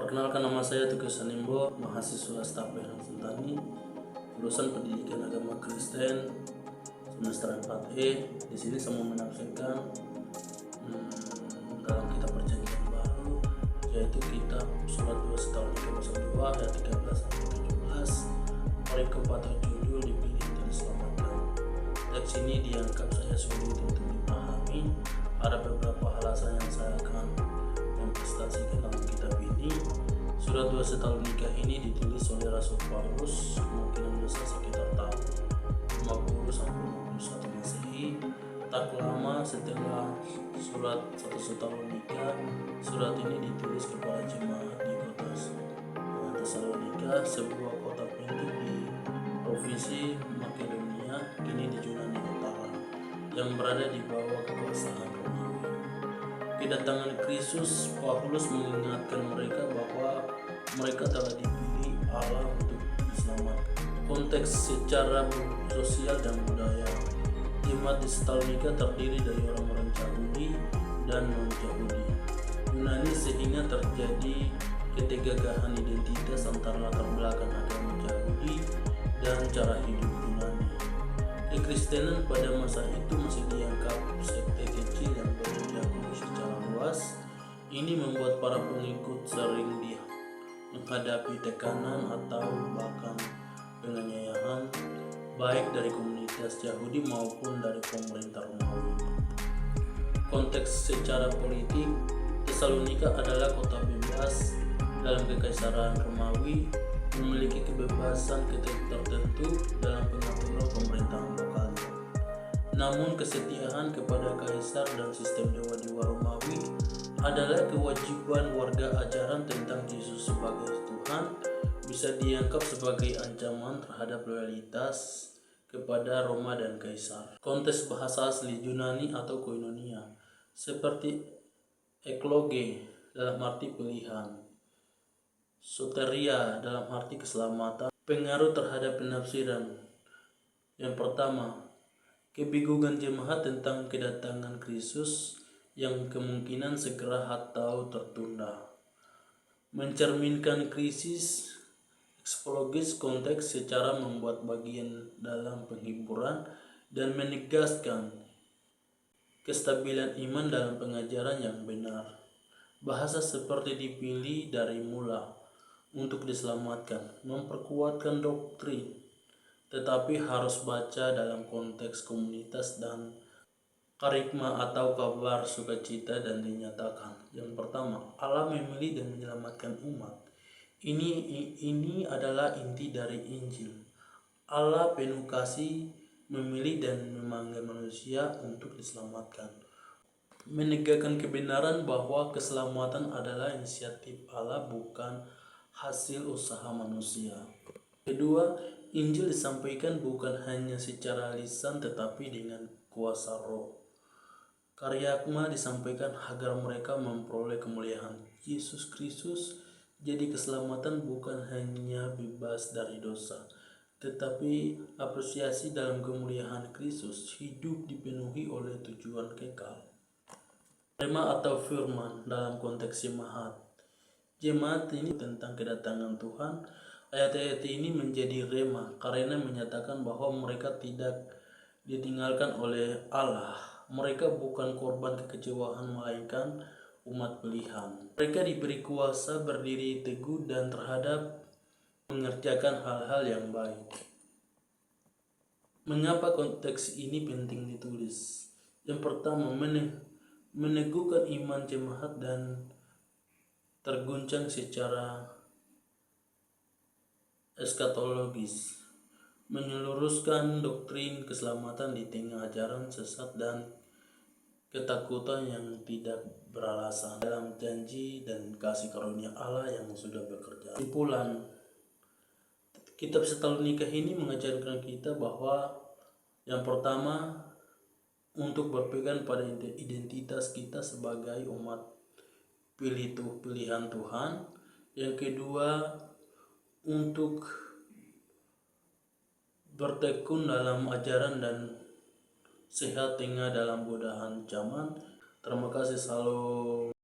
Perkenalkan, nama saya Teguh Sanimbo, mahasiswa staf PH Sentani, jurusan Pendidikan Agama Kristen semester 4E. Di sini saya mau menafsirkan dalam kitab Perjanjian Baru, yaitu kitab Surat 2 Tesalonika pasal 2 ayat 13 sampai 17. Perikop atau judul dipilih untuk diselamatkan. Teks ini dianggap saya sulit untuk dipahami. Ada beberapa alasan yang saya akan mempresentasikan dalam kitab ini. Surat 2 Tesalonika ini ditulis oleh Rasul Paulus, kemungkinan besar sekitar tahun 50 sampai 51 Masehi. Tak lama setelah surat 1 Tesalonika, surat ini ditulis kepada jemaat di kota Tesalonika, sebuah kota penting di provinsi Makedonia, kini di Yunani Utara, yang berada di bawah kekuasaan Romawi. Kedatangan Kristus, Paulus mengingatkan mereka bahwa mereka telah dipilih Allah untuk diselamatkan. Konteks secara sosial dan budaya, jemaat di Tesalonika terdiri dari orang-orang Yahudi dan non-Yahudi Yunani, sehingga terjadi ketegangan identitas antara latar belakang agama Yahudi dan cara hidup Yunani. Kekristenan pada masa itu masih dianggap sekte kecil yang belum diakui secara luas. Ini membuat para pengikut sering menghadapi tekanan atau bahkan penganiayaan, baik dari komunitas Yahudi maupun dari pemerintah Romawi. Konteks secara politik, Tesalonika adalah kota bebas dalam kekaisaran Romawi, memiliki kebebasan tertentu dalam pengaturan pemerintahan lokalnya. Namun kesetiaan kepada kaisar dan sistem dewa-dewa Romawi adalah kewajiban. Warga ajaran tentang Yesus sebagai Tuhan bisa dianggap sebagai ancaman terhadap loyalitas kepada Roma dan kaisar. Konteks bahasa asli Yunani atau koinonia, seperti ekloge dalam arti pilihan, soteria dalam arti keselamatan. Pengaruh terhadap penafsiran. Yang pertama, kebingungan jemaat tentang kedatangan Kristus yang kemungkinan segera atau tertunda. Mencerminkan krisis psikologis konteks secara membuat bagian dalam penghiburan dan menegaskan kestabilan iman dalam pengajaran yang benar. Bahasa seperti dipilih dari mula untuk diselamatkan, memperkuatkan doktrin, tetapi harus baca dalam konteks komunitas dan karikma atau kabar sukacita dan dinyatakan. Yang pertama, Allah memilih dan menyelamatkan umat. Ini adalah inti dari Injil. Allah penuh kasih, memilih dan memanggil manusia untuk diselamatkan. Menegakkan kebenaran bahwa keselamatan adalah inisiatif Allah, bukan hasil usaha manusia. Kedua, Injil disampaikan bukan hanya secara lisan tetapi dengan kuasa Roh. Karyakma disampaikan agar mereka memperoleh kemuliaan Yesus Kristus. Jadi keselamatan bukan hanya bebas dari dosa, tetapi apresiasi dalam kemuliaan Kristus. Hidup dipenuhi oleh tujuan kekal. Rema atau firman dalam konteks jemaat. Jemaat ini tentang kedatangan Tuhan. Ayat-ayat ini menjadi rema karena menyatakan bahwa mereka tidak ditinggalkan oleh Allah. Mereka bukan korban kekecewaan melainkan umat pilihan. Mereka diberi kuasa berdiri teguh dan terhadap mengerjakan hal-hal yang baik. Mengapa konteks ini penting ditulis? Yang pertama, meneguhkan iman jemaat dan terguncang secara eskatologis, menyeluruhkan doktrin keselamatan di tengah ajaran sesat dan ketakutan yang tidak beralasan dalam janji dan kasih karunia Allah yang sudah bekerja. Kesimpulan, kitab Tesalonika ini mengajarkan kita bahwa yang pertama, untuk berpegang pada identitas kita sebagai umat pilihan Tuhan. Yang kedua, untuk bertekun dalam ajaran dan sehat tengah dalam godaan zaman. Terima kasih. Salam.